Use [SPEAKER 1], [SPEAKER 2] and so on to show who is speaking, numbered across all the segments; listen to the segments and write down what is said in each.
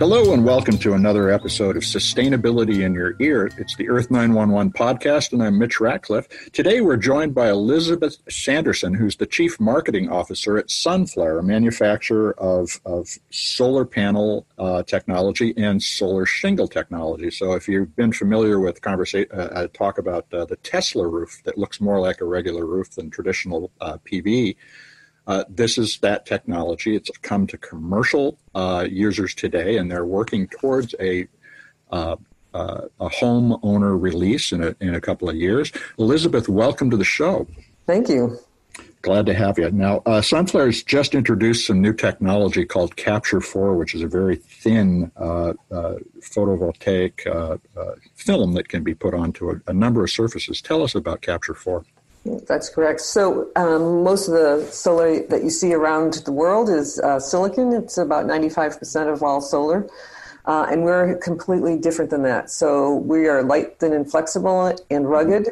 [SPEAKER 1] Hello and welcome to another episode of Sustainability in Your Ear. It's the Earth911 podcast, and I'm Mitch Ratcliffe. Today we're joined by Elizabeth Sanderson, who's the Chief Marketing Officer at Sunflare, a manufacturer of solar panel technology and solar shingle technology. So if you've been familiar with talk about the Tesla roof that looks more like a regular roof than traditional PV, this is that technology. It's come to commercial users today, and they're working towards a homeowner release in a couple of years. Elizabeth, welcome to the show.
[SPEAKER 2] Thank you.
[SPEAKER 1] Glad to have you. Now, Sunflare has just introduced some new technology called Capture 4, which is a very thin photo-voltaic film that can be put onto a number of surfaces. Tell us about Capture 4.
[SPEAKER 2] That's correct. So most of the solar that you see around the world is silicon. It's about 95% of all solar. And we're completely different than that. So we are light, thin, and flexible and rugged.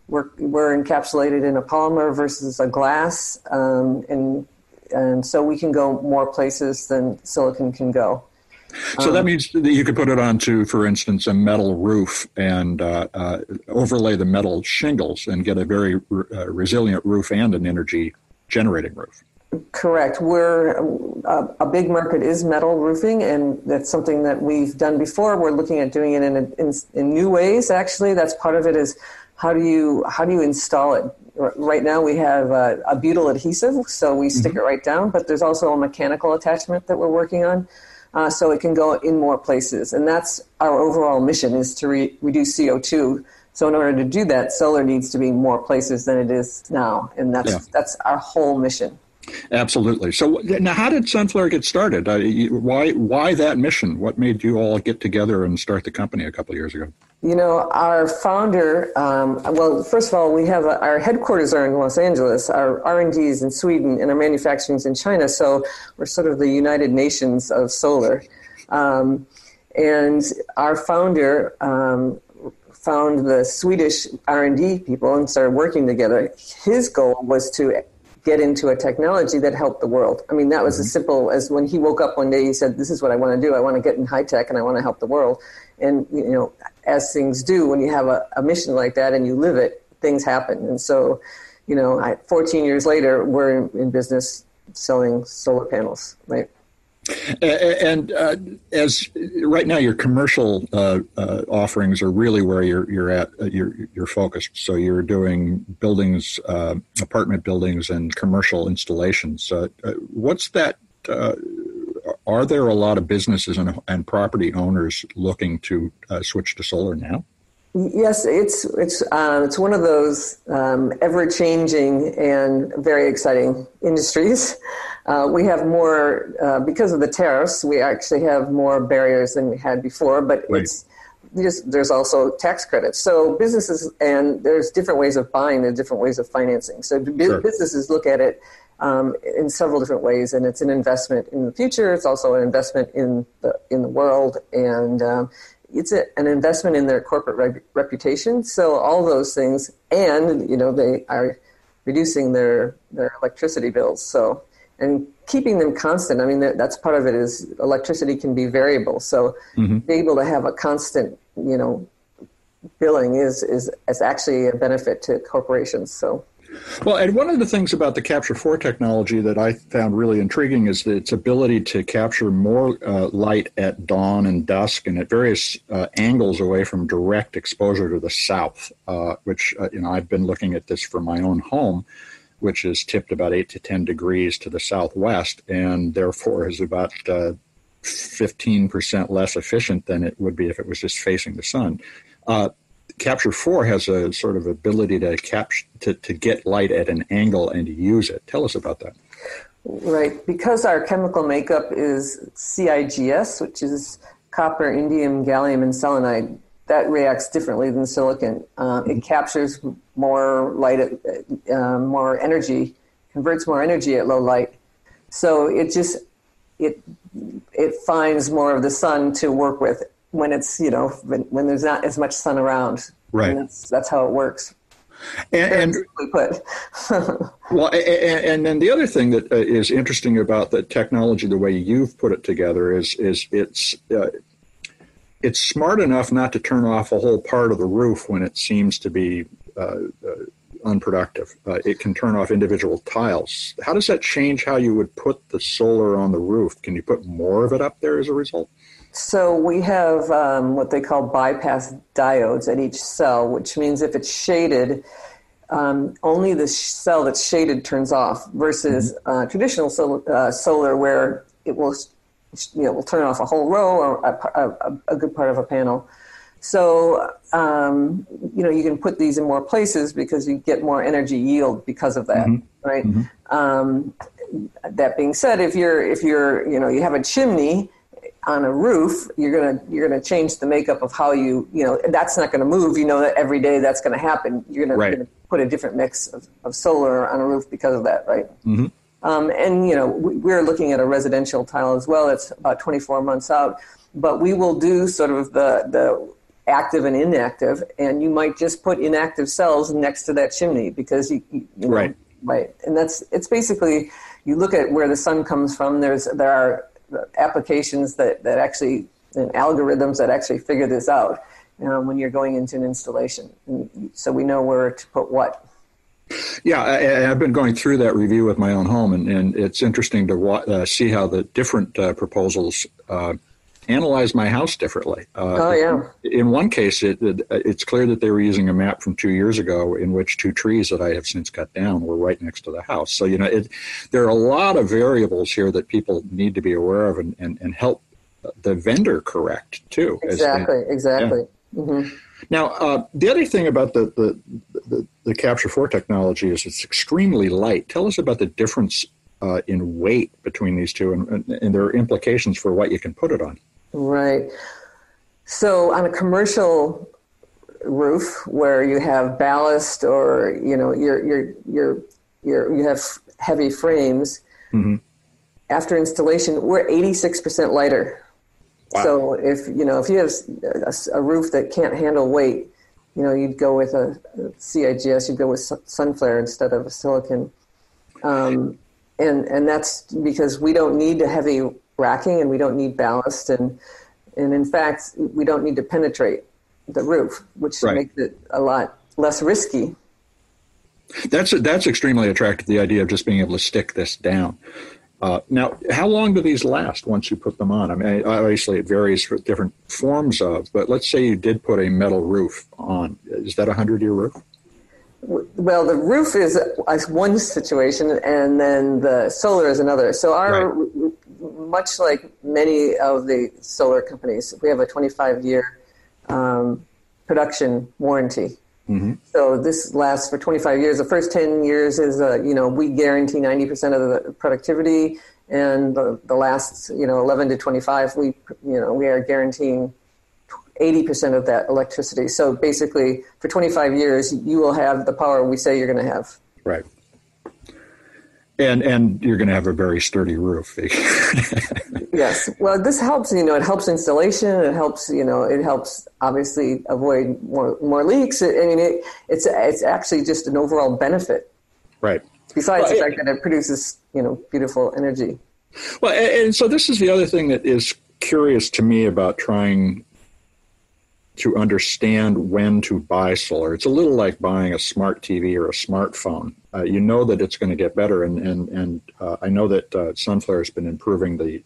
[SPEAKER 2] We're encapsulated in a polymer versus a glass. And so we can go more places than silicon can go.
[SPEAKER 1] So that means that you could put it onto, for instance, a metal roof and overlay the metal shingles and get a very resilient roof and an energy-generating roof.
[SPEAKER 2] Correct. We're a big market is metal roofing, and that's something that we've done before. We're looking at doing it in new ways. Actually, that's part of it. Is how do you install it? Right now, we have a butyl adhesive, so we stick it right down. But there's also a mechanical attachment that we're working on. So it can go in more places. And that's our overall mission, is to reduce CO2. So in order to do that, solar needs to be more places than it is now. And that's our whole mission. Absolutely.
[SPEAKER 1] So now, how did Sunflare get started? Why that mission? What made you all get together and start the company a couple of years ago?
[SPEAKER 2] You know, our founder, well, first of all, we have our headquarters are in Los Angeles, our R&D is in Sweden, and our manufacturing is in China. So we're sort of the United Nations of solar. And our founder found the Swedish R&D people and started working together. His goal was to get into a technology that helped the world. I mean, that was as simple as when he woke up one day, he said, this is what I want to do. I want to get in high tech and I want to help the world. And, you know, as things do, when you have a mission like that and you live it, things happen. And so, you know, 14 years later, we're in business selling solar panels, right?
[SPEAKER 1] And as right now, your commercial offerings are really where you're focused. So you're doing buildings, apartment buildings, and commercial installations. What's that? Are there a lot of businesses and property owners looking to switch to solar now?
[SPEAKER 2] Yes, it's one of those ever-changing and very exciting industries. We have more, because of the tariffs, we actually have more barriers than we had before, but there's also tax credits. So businesses, and there's different ways of buying, there's different ways of financing. So businesses look at it in several different ways, and it's an investment in the future. It's also an investment in the world, and it's an investment in their corporate reputation. So all those things, and you know, they are reducing their electricity bills. So, and keeping them constant. I mean, that's part of it. Is electricity can be variable. So being able to have a constant, you know, billing is actually a benefit to corporations. So.
[SPEAKER 1] Well, and one of the things about the Capture 4 technology that I found really intriguing is its ability to capture more light at dawn and dusk and at various angles away from direct exposure to the south, which, you know, I've been looking at this for my own home, which is tipped about 8 to 10 degrees to the southwest, and therefore is about 15% less efficient than it would be if it was just facing the sun. Capture 4 has a sort of ability to get light at an angle and to use it. Tell us about that.
[SPEAKER 2] Right. Because our chemical makeup is CIGS, which is copper, indium, gallium, and selenide, that reacts differently than silicon. It captures more light, more energy, converts more energy at low light. So it finds more of the sun to work with when it's, you know, when there's not as much sun around.
[SPEAKER 1] Right.
[SPEAKER 2] And that's how it works.
[SPEAKER 1] And
[SPEAKER 2] put.
[SPEAKER 1] Well, and then the other thing that is interesting about the technology, the way you've put it together, is it's smart enough not to turn off a whole part of the roof when it seems to be unproductive. It can turn off individual tiles. How does that change how you would put the solar on the roof? Can you put more of it up there as a result?
[SPEAKER 2] So we have what they call bypass diodes at each cell, which means if it's shaded, only the cell that's shaded turns off versus traditional solar where it will turn off a whole row or a good part of a panel. So, you can put these in more places because you get more energy yield because of that, right? That being said, if you have a chimney on a roof, you're gonna change the makeup of how that's not going to move. You know that every day that's going to happen. You're gonna put a different mix of solar on a roof because of that, right? We're looking at a residential tile as well. It's about 24 months out, but we will do sort of the active and inactive, and you might just put inactive cells next to that chimney because you know,
[SPEAKER 1] right,
[SPEAKER 2] and it's basically, you look at where the sun comes from. There are applications that actually, and algorithms that actually figure this out when you're going into an installation, and so we know where to put what.
[SPEAKER 1] Yeah, I've been going through that review with my own home, and it's interesting to see how the different proposals analyze my house differently. In one case, it's clear that they were using a map from 2 years ago in which two trees that I have since cut down were right next to the house. So, there are a lot of variables here that people need to be aware of and help the vendor correct, too.
[SPEAKER 2] Exactly.
[SPEAKER 1] Yeah. Now, the other thing about the Capture 4 technology is it's extremely light. Tell us about the difference in weight between these two and their implications for what you can put it on.
[SPEAKER 2] Right. So on a commercial roof where you have ballast or you have heavy frames, after installation we're 86% lighter. Wow. So if you have a roof that can't handle weight, you'd go with a CIGS, you'd go with Sunflare instead of a silicon. And that's because we don't need a heavy racking and we don't need ballast. And in fact, we don't need to penetrate the roof, which makes it a lot less risky.
[SPEAKER 1] That's extremely attractive, the idea of just being able to stick this down. Now, how long do these last once you put them on? I mean, obviously it varies for different forms but let's say you did put a metal roof on. Is that a 100-year roof?
[SPEAKER 2] Well, the roof is one situation, and then the solar is another. So much like many of the solar companies, we have a 25-year production warranty. So this lasts for 25 years. The first 10 years is, we guarantee 90% of the productivity, and the last, 11 to 25, we are guaranteeing 80% of that electricity. So basically, for 25 years, you will have the power we say you're going to have. Right.
[SPEAKER 1] And you're going to have a very sturdy roof.
[SPEAKER 2] Yes. Well, this helps. It helps installation. It helps obviously avoid more leaks. It's actually just an overall benefit.
[SPEAKER 1] Right.
[SPEAKER 2] Besides the fact that it produces beautiful energy.
[SPEAKER 1] Well, and so this is the other thing that is curious to me about trying to understand when to buy solar. It's a little like buying a smart TV or a smartphone. You know that it's going to get better, and I know that Sunflare has been improving the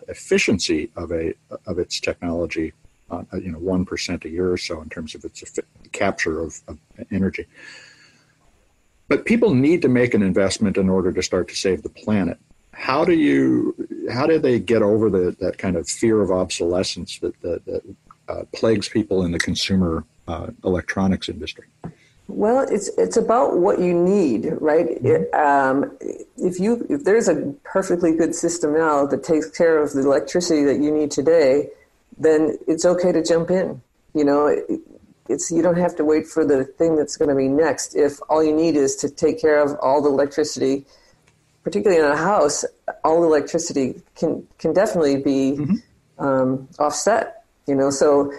[SPEAKER 1] efficiency of its technology, 1% a year or so in terms of its capture of energy. But people need to make an investment in order to start to save the planet. How do they get over that kind of fear of obsolescence that plagues people in the consumer electronics industry?
[SPEAKER 2] Well, it's about what you need, right? If there's a perfectly good system now that takes care of the electricity that you need today, then it's okay to jump in. You don't have to wait for the thing that's going to be next. If all you need is to take care of all the electricity, particularly in a house, all the electricity can definitely be offset. So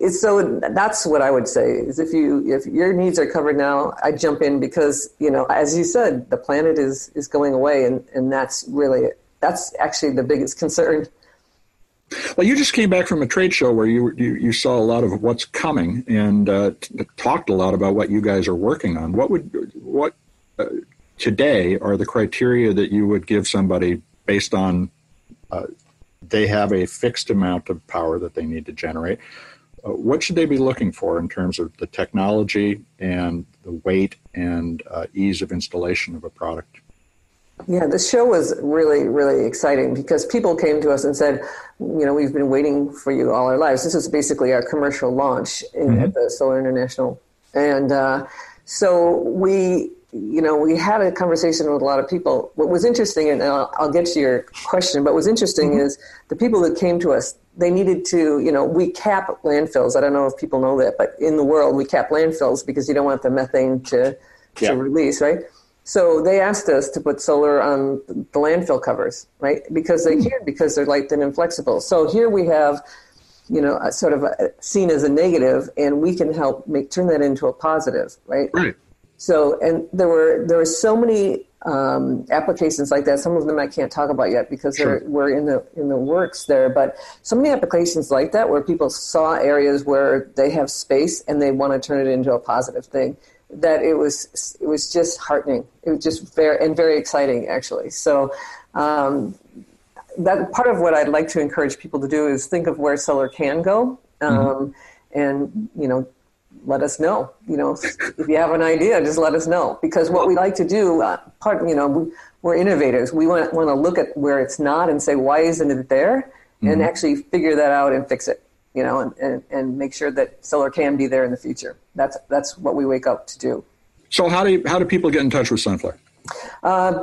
[SPEAKER 2] So that's what I would say is if your needs are covered now, I jump in because, as you said, the planet is going away, and that's actually the biggest concern.
[SPEAKER 1] Well, you just came back from a trade show where you saw a lot of what's coming and talked a lot about what you guys are working on. What today are the criteria that you would give somebody based on they have a fixed amount of power that they need to generate? What should they be looking for in terms of the technology and the weight and ease of installation of a product?
[SPEAKER 2] Yeah, the show was really, really exciting because people came to us and said, we've been waiting for you all our lives. This is basically our commercial launch at the Solar International. And so we had a conversation with a lot of people. What was interesting, and I'll get to your question, but what was interesting is the people that came to us, they needed to, we cap landfills. I don't know if people know that, but in the world, we cap landfills because you don't want the methane to release, right? So they asked us to put solar on the landfill covers, right? Because they can, because they're light, thin, and flexible. So here we have, sort of seen as a negative, and we can help turn that into a positive, right?
[SPEAKER 1] Right.
[SPEAKER 2] So, and there were so many applications like that. Some of them I can't talk about yet because we're in the works there. But so many applications like that where people saw areas where they have space and they want to turn it into a positive thing. That it was just heartening. It was just very exciting, actually. So that part of what I'd like to encourage people to do is think of where solar can go, and let us know. If you have an idea, just let us know. Because what we like to do, we're innovators. We want to look at where it's not and say, why isn't it there, and actually figure that out and fix it. And make sure that solar can be there in the future. That's what we wake up to do.
[SPEAKER 1] So how do people get in touch with Sunflare?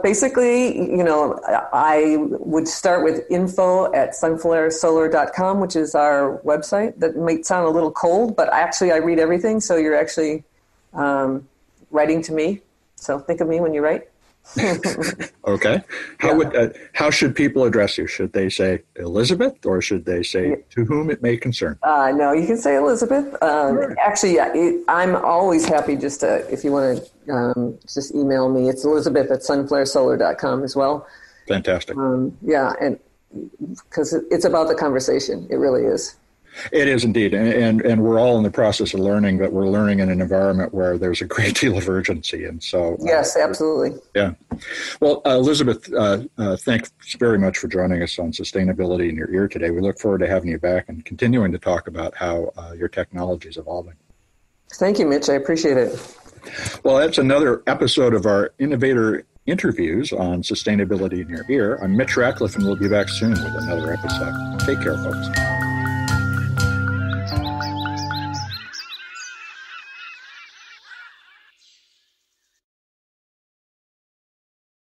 [SPEAKER 2] Basically, I would start with info@sunflaresolar.com, which is our website. That might sound a little cold, but actually I read everything. So you're actually writing to me. So think of me when you write.
[SPEAKER 1] Okay. How should people address you? Should they say Elizabeth, or should they say to whom it may concern?
[SPEAKER 2] No, you can say Elizabeth. Actually, I'm always happy just to, if you want to just email me. It's Elizabeth@sunflaresolar.com as well.
[SPEAKER 1] Fantastic.
[SPEAKER 2] And because it's about the conversation. It really is.
[SPEAKER 1] It is indeed, and we're all in the process of learning, but we're learning in an environment where there's a great deal of urgency, and so
[SPEAKER 2] yes, absolutely.
[SPEAKER 1] Yeah. Well, Elizabeth, thanks very much for joining us on Sustainability in Your Ear today. We look forward to having you back and continuing to talk about how your technology is evolving.
[SPEAKER 2] Thank you, Mitch. I appreciate it.
[SPEAKER 1] Well, that's another episode of our Innovator Interviews on Sustainability in Your Ear. I'm Mitch Ratcliffe, and we'll be back soon with another episode. Take care, folks.